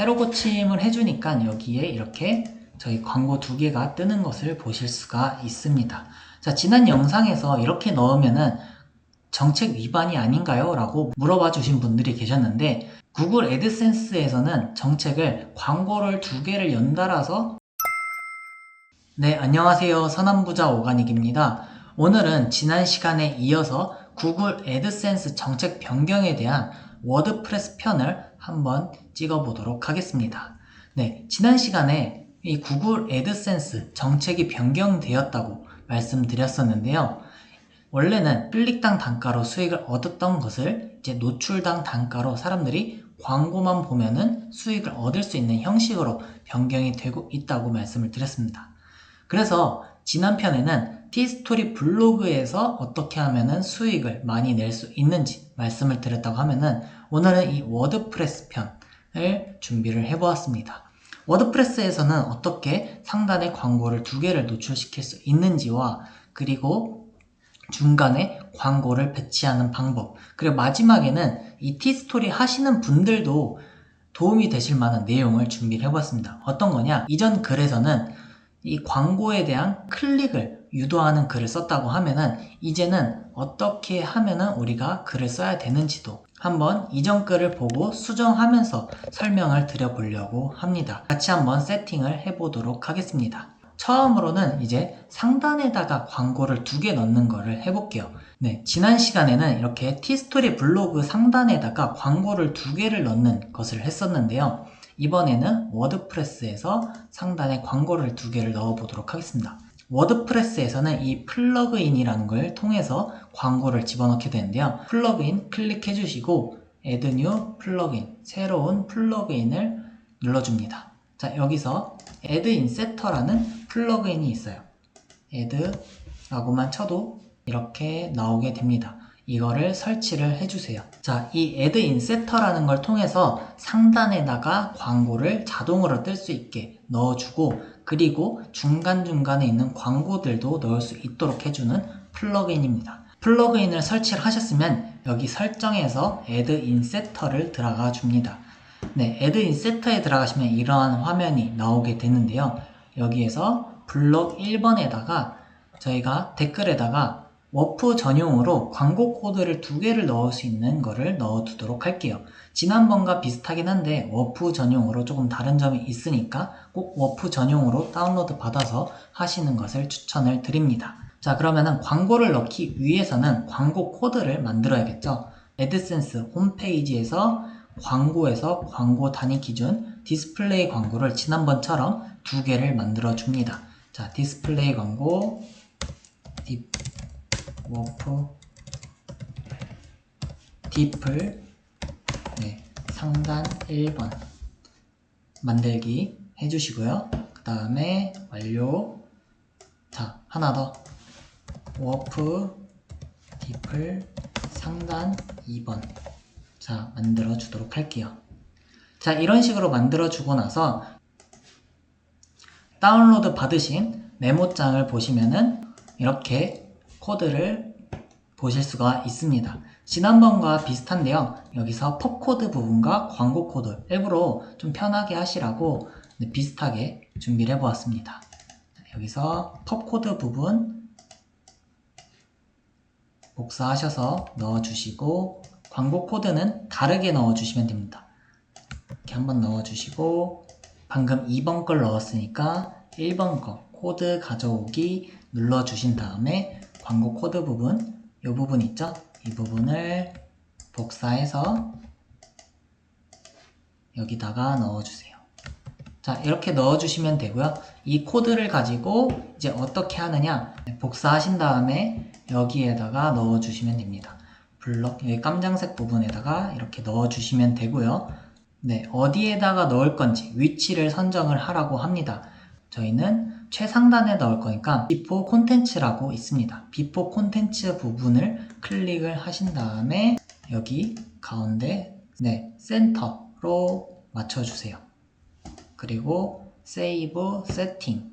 새로 고침을 해주니까 여기에 이렇게 저희 광고 두 개가 뜨는 것을 보실 수가 있습니다. 자, 지난 영상에서 이렇게 넣으면은 정책 위반이 아닌가요? 라고 물어봐 주신 분들이 계셨는데, 구글 애드센스에서는 정책을 광고를 두 개를 연달아서 네, 안녕하세요. 선한부자 오가닉입니다. 오늘은 지난 시간에 이어서 구글 애드센스 정책 변경에 대한 워드프레스 편을 한번 찍어보도록 하겠습니다. 네, 지난 시간에 이 구글 애드센스 정책이 변경되었다고 말씀드렸었는데요. 원래는 클릭당 단가로 수익을 얻었던 것을 이제 노출당 단가로 사람들이 광고만 보면은 수익을 얻을 수 있는 형식으로 변경이 되고 있다고 말씀을 드렸습니다. 그래서 지난 편에는 티스토리 블로그에서 어떻게 하면은 수익을 많이 낼 수 있는지 말씀을 드렸다고 하면은, 오늘은 이 워드프레스 편을 준비를 해보았습니다. 워드프레스에서는 어떻게 상단에 광고를 두 개를 노출시킬 수 있는지와, 그리고 중간에 광고를 배치하는 방법, 그리고 마지막에는 이 티스토리 하시는 분들도 도움이 되실 만한 내용을 준비를 해봤습니다. 어떤 거냐? 이전 글에서는 이 광고에 대한 클릭을 유도하는 글을 썼다고 하면은, 이제는 어떻게 하면은 우리가 글을 써야 되는지도 한번 이전 글을 보고 수정하면서 설명을 드려보려고 합니다. 같이 한번 세팅을 해보도록 하겠습니다. 처음으로는 이제 상단에다가 광고를 두 개 넣는 거를 해볼게요. 네, 지난 시간에는 이렇게 티스토리 블로그 상단에다가 광고를 두 개를 넣는 것을 했었는데요. 이번에는 워드프레스에서 상단에 광고를 두 개를 넣어보도록 하겠습니다. 워드프레스에서는 이 플러그인이라는 걸 통해서 광고를 집어넣게 되는데요. 플러그인 클릭해 주시고 Add New 플러그인, 새로운 플러그인을 눌러줍니다. 자, 여기서 Add Inserter라는 플러그인이 있어요. Add 라고만 쳐도 이렇게 나오게 됩니다. 이거를 설치를 해주세요. 자, 이 Add Inserter라는 걸 통해서 상단에다가 광고를 자동으로 뜰 수 있게 넣어주고, 그리고 중간중간에 있는 광고들도 넣을 수 있도록 해주는 플러그인입니다. 플러그인을 설치를 하셨으면 여기 설정에서 Add Inserter를 들어가 줍니다. 네, Add Inserter에 들어가시면 이러한 화면이 나오게 되는데요. 여기에서 블록 1번에다가 저희가 댓글에다가 워프 전용으로 광고 코드를 두 개를 넣을 수 있는 거를 넣어두도록 할게요. 지난번과 비슷하긴 한데 워프 전용으로 조금 다른 점이 있으니까 꼭 워프 전용으로 다운로드 받아서 하시는 것을 추천을 드립니다. 자, 그러면은 광고를 넣기 위해서는 광고 코드를 만들어야겠죠. 애드센스 홈페이지에서 광고에서 광고 단위 기준 디스플레이 광고를 지난번처럼 두 개를 만들어 줍니다. 자, 디스플레이 광고 워프 디플, 네, 상단 1번 만들기 해주시고요. 그 다음에 완료. 자, 하나 더 워프 디플 상단 2번 자, 만들어 주도록 할게요. 자, 이런 식으로 만들어 주고 나서 다운로드 받으신 메모장을 보시면은 이렇게 코드를 보실 수가 있습니다. 지난번과 비슷한데요. 여기서 펍코드 부분과 광고 코드 일부러 좀 편하게 하시라고 비슷하게 준비를 해보았습니다. 여기서 펍코드 부분 복사하셔서 넣어주시고, 광고 코드는 다르게 넣어주시면 됩니다. 이렇게 한번 넣어주시고, 방금 2번 걸 넣었으니까 1번 거 코드 가져오기 눌러주신 다음에 광고 코드 부분, 이 부분 있죠? 이 부분을 복사해서 여기다가 넣어주세요. 자, 이렇게 넣어주시면 되고요. 이 코드를 가지고 이제 어떻게 하느냐, 복사하신 다음에 여기에다가 넣어주시면 됩니다. 블럭, 여기 깜장색 부분에다가 이렇게 넣어주시면 되고요. 네, 어디에다가 넣을 건지 위치를 선정을 하라고 합니다. 저희는 최상단에 넣을 거니까 비포 콘텐츠라고 있습니다. 비포 콘텐츠 부분을 클릭을 하신 다음에 여기 가운데, 네, 센터로 맞춰주세요. 그리고 세이브 세팅을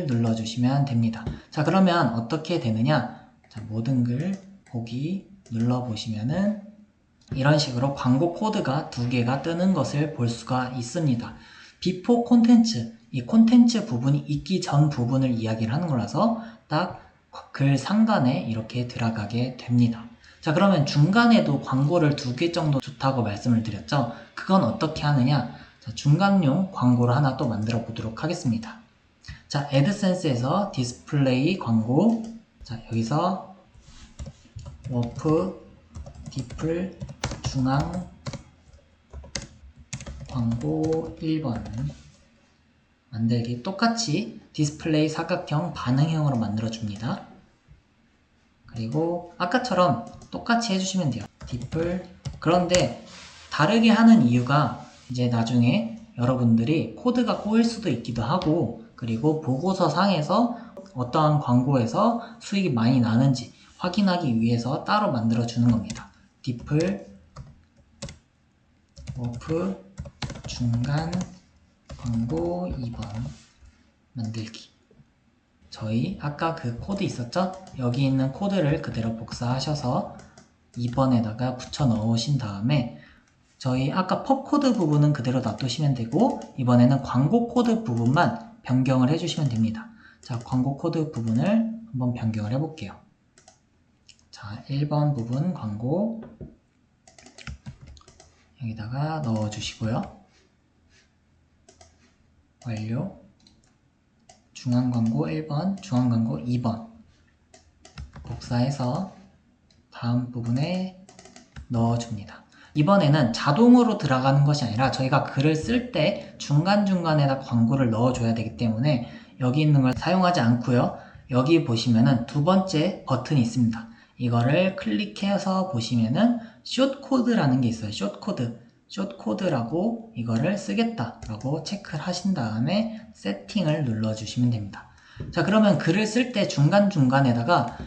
눌러주시면 됩니다. 자, 그러면 어떻게 되느냐? 자, 모든 글 보기 눌러보시면은 이런 식으로 광고 코드가 두 개가 뜨는 것을 볼 수가 있습니다. 비포 콘텐츠, 이 콘텐츠 부분이 있기 전 부분을 이야기를 하는 거라서 딱 글 상단에 이렇게 들어가게 됩니다. 자, 그러면 중간에도 광고를 두 개 정도 좋다고 말씀을 드렸죠. 그건 어떻게 하느냐? 자, 중간용 광고를 하나 또 만들어 보도록 하겠습니다. 자, 애드센스에서 디스플레이 광고, 자, 여기서 워프 디플 중앙 광고 1번 만들기, 똑같이 디스플레이 사각형 반응형으로 만들어 줍니다. 그리고 아까처럼 똑같이 해주시면 돼요. 디플. 그런데 다르게 하는 이유가 이제 나중에 여러분들이 코드가 꼬일 수도 있기도 하고, 그리고 보고서 상에서 어떠한 광고에서 수익이 많이 나는지 확인하기 위해서 따로 만들어 주는 겁니다. 디플 워프 중간 광고 2번 만들기. 저희 아까 그 코드 있었죠? 여기 있는 코드를 그대로 복사하셔서 2번에다가 붙여 넣으신 다음에 저희 아까 펍 코드 부분은 그대로 놔두시면 되고, 이번에는 광고 코드 부분만 변경을 해주시면 됩니다. 자, 광고 코드 부분을 한번 변경을 해볼게요. 자, 1번 부분 광고 여기다가 넣어주시고요. 완료. 중앙광고 1번, 중앙광고 2번 복사해서 다음 부분에 넣어줍니다. 이번에는 자동으로 들어가는 것이 아니라 저희가 글을 쓸 때 중간중간에다 광고를 넣어줘야 되기 때문에 여기 있는 걸 사용하지 않고요. 여기 보시면은 두 번째 버튼이 있습니다. 이거를 클릭해서 보시면은 숏코드라는 게 있어요. 숏코드라고 이거를 쓰겠다라고 체크를 하신 다음에 세팅을 눌러주시면 됩니다. 자, 그러면 글을 쓸 때 중간중간에다가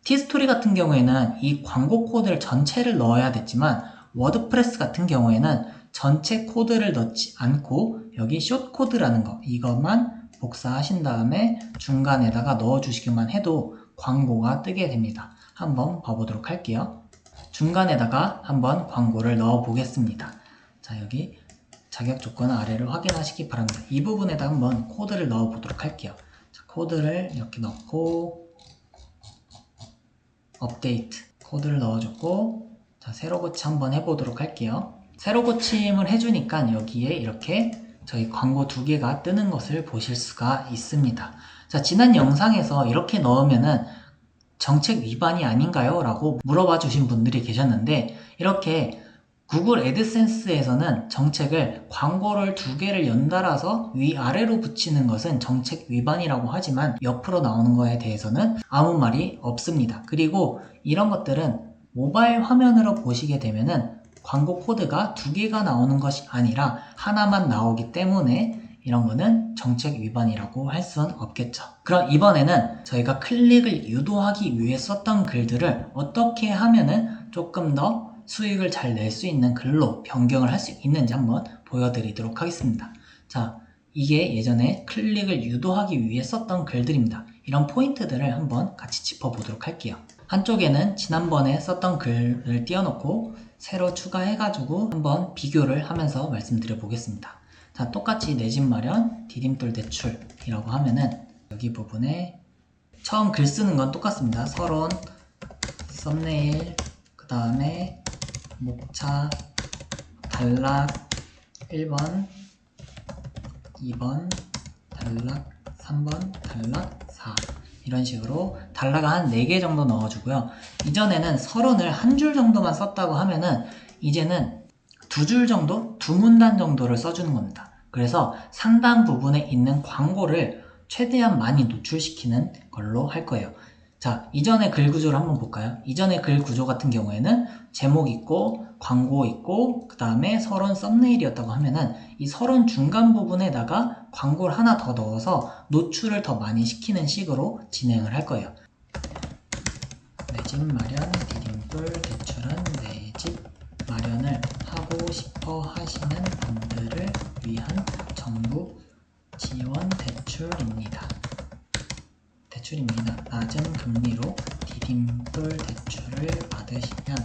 티스토리 같은 경우에는 이 광고 코드를 전체를 넣어야 됐지만, 워드프레스 같은 경우에는 전체 코드를 넣지 않고 여기 숏코드라는 거, 이것만 복사하신 다음에 중간에다가 넣어주시기만 해도 광고가 뜨게 됩니다. 한번 봐보도록 할게요. 중간에다가 한번 광고를 넣어 보겠습니다. 자, 여기 자격 조건 아래를 확인하시기 바랍니다. 이 부분에다 한번 코드를 넣어 보도록 할게요. 자, 코드를 이렇게 넣고 업데이트 코드를 넣어줬고, 자, 새로 고치 한번 해보도록 할게요. 새로 고침을 해주니까 여기에 이렇게 저희 광고 두 개가 뜨는 것을 보실 수가 있습니다. 자, 지난 영상에서 이렇게 넣으면은 정책 위반이 아닌가요? 라고 물어봐 주신 분들이 계셨는데, 이렇게 구글 애드센스에서는 정책을 광고를 두 개를 연달아서 위아래로 붙이는 것은 정책 위반이라고 하지만 옆으로 나오는 거에 대해서는 아무 말이 없습니다. 그리고 이런 것들은 모바일 화면으로 보시게 되면은 광고 코드가 두 개가 나오는 것이 아니라 하나만 나오기 때문에 이런 거는 정책 위반이라고 할 수는 없겠죠. 그럼 이번에는 저희가 클릭을 유도하기 위해 썼던 글들을 어떻게 하면은 조금 더 수익을 잘 낼 수 있는 글로 변경을 할 수 있는지 한번 보여드리도록 하겠습니다. 자, 이게 예전에 클릭을 유도하기 위해 썼던 글들입니다. 이런 포인트들을 한번 같이 짚어보도록 할게요. 한쪽에는 지난번에 썼던 글을 띄워놓고 새로 추가해가지고 한번 비교를 하면서 말씀드려 보겠습니다. 자, 똑같이 내 집 마련 디딤돌 대출이라고 하면은 여기 부분에 처음 글 쓰는 건 똑같습니다. 서론, 썸네일, 그 다음에 목차, 단락 1번, 2번, 단락 3번, 단락 4, 이런 식으로 단락을 한 4개 정도 넣어주고요. 이전에는 서론을 한 줄 정도만 썼다고 하면은 이제는 2줄 정도? 2문단 정도를 써주는 겁니다. 그래서 상단 부분에 있는 광고를 최대한 많이 노출시키는 걸로 할 거예요. 자, 이전의 글 구조를 한번 볼까요? 이전의 글 구조 같은 경우에는 제목 있고 광고 있고 그 다음에 서론 썸네일이었다고 하면은 이 서론 중간 부분에다가 광고를 하나 더 넣어서 노출을 더 많이 시키는 식으로 진행을 할 거예요. 내 집 마련 디딤돌 대출은 내 집 마련을 하고 싶어 하시는 분들을 위한 정부 지원 대출입니다. 낮은 금리로 디딤돌 대출을 받으시면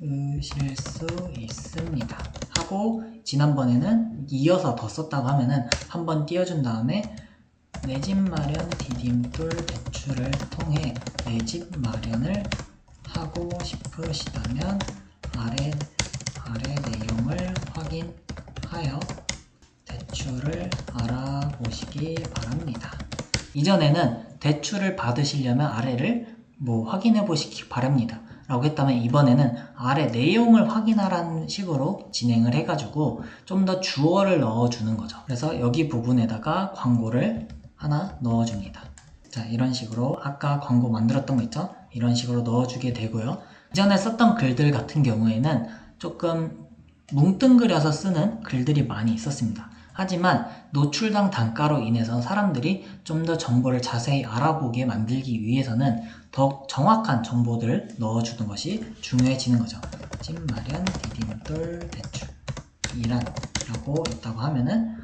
으실 수 있습니다 하고, 지난번에는 이어서 더 썼다고 하면은 한번 띄워준 다음에 내 집 마련 디딤돌 대출을 통해 내 집 마련을 하고 싶으시다면 아래 내용을 확인하여 대출을 알아보시기 바랍니다. 이전에는 대출을 받으시려면 아래를 확인해 보시기 바랍니다 라고 했다면, 이번에는 아래 내용을 확인하라는 식으로 진행을 해가지고 좀 더 주어를 넣어주는 거죠. 그래서 여기 부분에다가 광고를 하나 넣어줍니다. 자, 이런 식으로 아까 광고 만들었던 거 있죠? 이런 식으로 넣어주게 되고요. 이전에 썼던 글들 같은 경우에는 조금 뭉뚱그려서 쓰는 글들이 많이 있었습니다. 하지만 노출당 단가로 인해서 사람들이 좀 더 정보를 자세히 알아보게 만들기 위해서는 더욱 정확한 정보들을 넣어주는 것이 중요해지는 거죠. 집 마련 디딤돌 대출이란라고 있다고 하면은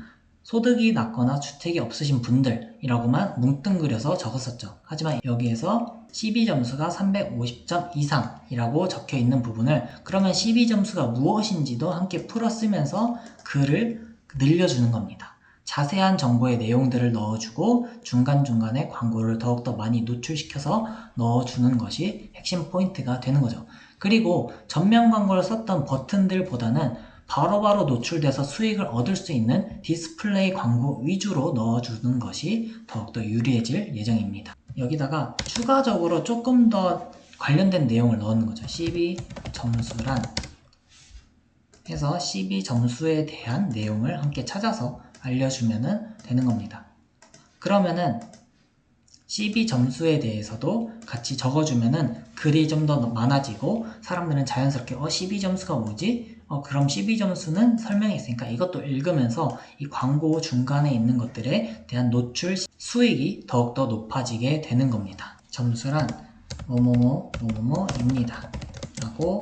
소득이 낮거나 주택이 없으신 분들이라고만 뭉뚱그려서 적었었죠. 하지만 여기에서 CB점수가 350점 이상이라고 적혀 있는 부분을, 그러면 CB점수가 무엇인지도 함께 풀어 쓰면서 글을 늘려주는 겁니다. 자세한 정보의 내용들을 넣어주고 중간중간에 광고를 더욱더 많이 노출시켜서 넣어주는 것이 핵심 포인트가 되는 거죠. 그리고 전면 광고를 썼던 버튼들보다는 바로바로 노출돼서 수익을 얻을 수 있는 디스플레이 광고 위주로 넣어주는 것이 더욱더 유리해질 예정입니다. 여기다가 추가적으로 조금 더 관련된 내용을 넣는 거죠. CB 점수란 해서 CB 점수에 대한 내용을 함께 찾아서 알려주면 되는 겁니다. 그러면은 CB 점수에 대해서도 같이 적어주면은 글이 좀 더 많아지고, 사람들은 자연스럽게 CB 점수가 뭐지? 그럼 CB 점수는 설명이 있으니까 이것도 읽으면서 이 광고 중간에 있는 것들에 대한 노출 수익이 더욱더 높아지게 되는 겁니다. 점수란 뭐뭐뭐뭐뭐입니다 라고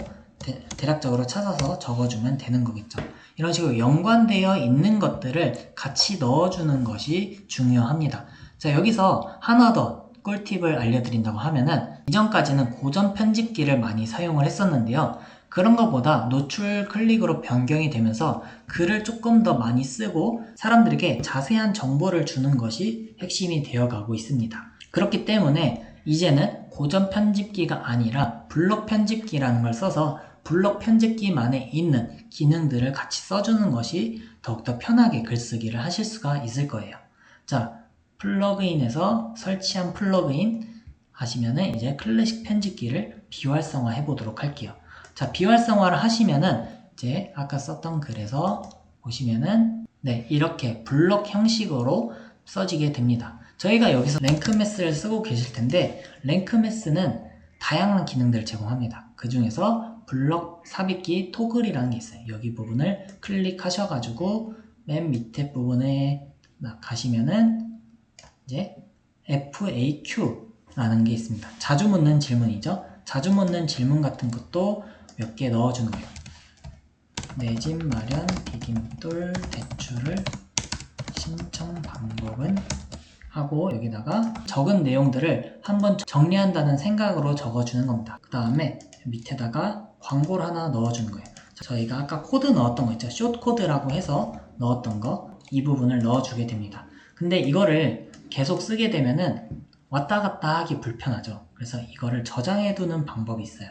대략적으로 찾아서 적어주면 되는 거겠죠. 이런 식으로 연관되어 있는 것들을 같이 넣어주는 것이 중요합니다. 자, 여기서 하나 더 꿀팁을 알려드린다고 하면은, 이전까지는 고전 편집기를 많이 사용을 했었는데요. 그런 것보다 노출 클릭으로 변경이 되면서 글을 조금 더 많이 쓰고 사람들에게 자세한 정보를 주는 것이 핵심이 되어가고 있습니다. 그렇기 때문에 이제는 고전 편집기가 아니라 블록 편집기라는 걸 써서 블록 편집기만에 있는 기능들을 같이 써주는 것이 더욱더 편하게 글쓰기를 하실 수가 있을 거예요. 자, 플러그인에서 설치한 플러그인 하시면은 이제 클래식 편집기를 비활성화 해보도록 할게요. 자, 비활성화를 하시면은 이제 아까 썼던 글에서 보시면은 이렇게 블록 형식으로 써지게 됩니다. 저희가 여기서 랭크매스를 쓰고 계실 텐데, 랭크매스는 다양한 기능들을 제공합니다. 그 중에서 블럭 삽입기 토글이라는 게 있어요. 여기 부분을 클릭하셔가지고 맨 밑에 부분에 가시면은 이제 FAQ라는 게 있습니다. 자주 묻는 질문이죠. 자주 묻는 질문 같은 것도 몇 개 넣어주는 거예요. 내 집 마련 디딤돌 대출을 신청 방법은 하고, 여기다가 적은 내용들을 한번 정리한다는 생각으로 적어주는 겁니다. 그 다음에 밑에다가 광고를 하나 넣어주는 거예요. 저희가 아까 코드 넣었던 거 있죠. 숏 코드라고 해서 넣었던 거, 이 부분을 넣어주게 됩니다. 근데 이거를 계속 쓰게 되면은 왔다 갔다 하기 불편하죠. 그래서 이거를 저장해 두는 방법이 있어요.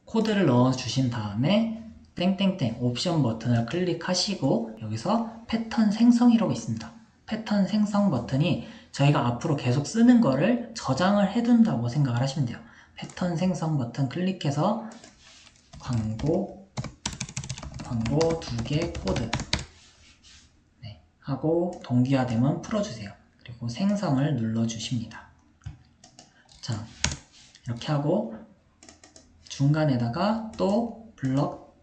코드를 넣어주신 다음에 땡땡땡 옵션 버튼을 클릭하시고 여기서 패턴 생성이라고 있습니다. 패턴 생성 버튼이 저희가 앞으로 계속 쓰는 거를 저장을 해둔다고 생각을 하시면 돼요. 패턴 생성 버튼 클릭해서 광고 2개 코드 하고 동기화되면 풀어주세요. 그리고 생성을 눌러주십니다. 자, 이렇게 하고 중간에다가 또 블럭,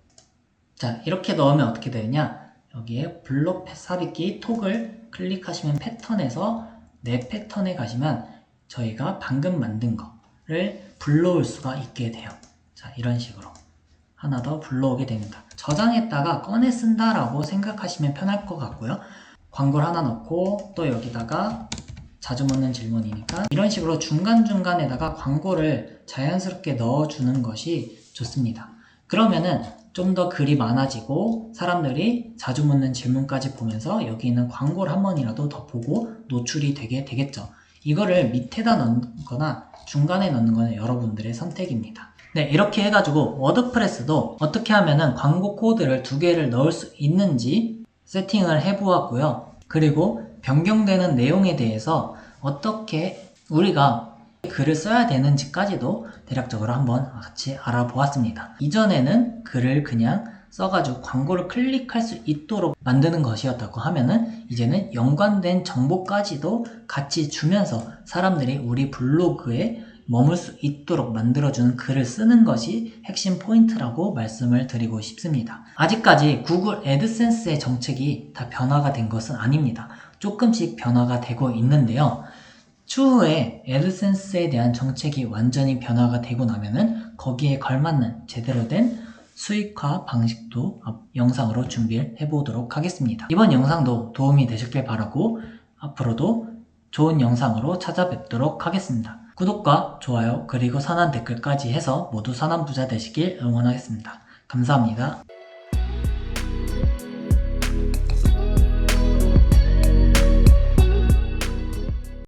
자, 이렇게 넣으면 어떻게 되느냐, 여기에 블록 삽입기 톡을 클릭하시면 패턴에서 내 패턴에 가시면 저희가 방금 만든 거를 불러올 수가 있게 돼요. 자, 이런 식으로 하나 더 불러오게 됩니다. 저장했다가 꺼내 쓴다라고 생각하시면 편할 것 같고요. 광고를 하나 넣고 또 여기다가 자주 묻는 질문이니까 이런 식으로 중간중간에다가 광고를 자연스럽게 넣어주는 것이 좋습니다. 그러면은 좀 더 글이 많아지고 사람들이 자주 묻는 질문까지 보면서 여기 있는 광고를 한 번이라도 더 보고 노출이 되게 되겠죠. 이거를 밑에다 넣는 거나 중간에 넣는 거는 여러분들의 선택입니다. 네, 이렇게 해가지고 워드프레스도 어떻게 하면은 광고 코드를 2개를 넣을 수 있는지 세팅을 해보았고요. 그리고 변경되는 내용에 대해서 어떻게 우리가 글을 써야 되는지까지도 대략적으로 한번 같이 알아보았습니다. 이전에는 글을 그냥 써가지고 광고를 클릭할 수 있도록 만드는 것이었다고 하면은 이제는 연관된 정보까지도 같이 주면서 사람들이 우리 블로그에 머물 수 있도록 만들어주는 글을 쓰는 것이 핵심 포인트라고 말씀을 드리고 싶습니다. 아직까지 구글 애드센스의 정책이 다 변화가 된 것은 아닙니다. 조금씩 변화가 되고 있는데요. 추후에 애드센스에 대한 정책이 완전히 변화가 되고 나면은 거기에 걸맞는 제대로 된 수익화 방식도 영상으로 준비를 해보도록 하겠습니다. 이번 영상도 도움이 되셨길 바라고 앞으로도 좋은 영상으로 찾아뵙도록 하겠습니다. 구독과 좋아요 그리고 선한 댓글까지 해서 모두 선한 부자 되시길 응원하겠습니다. 감사합니다.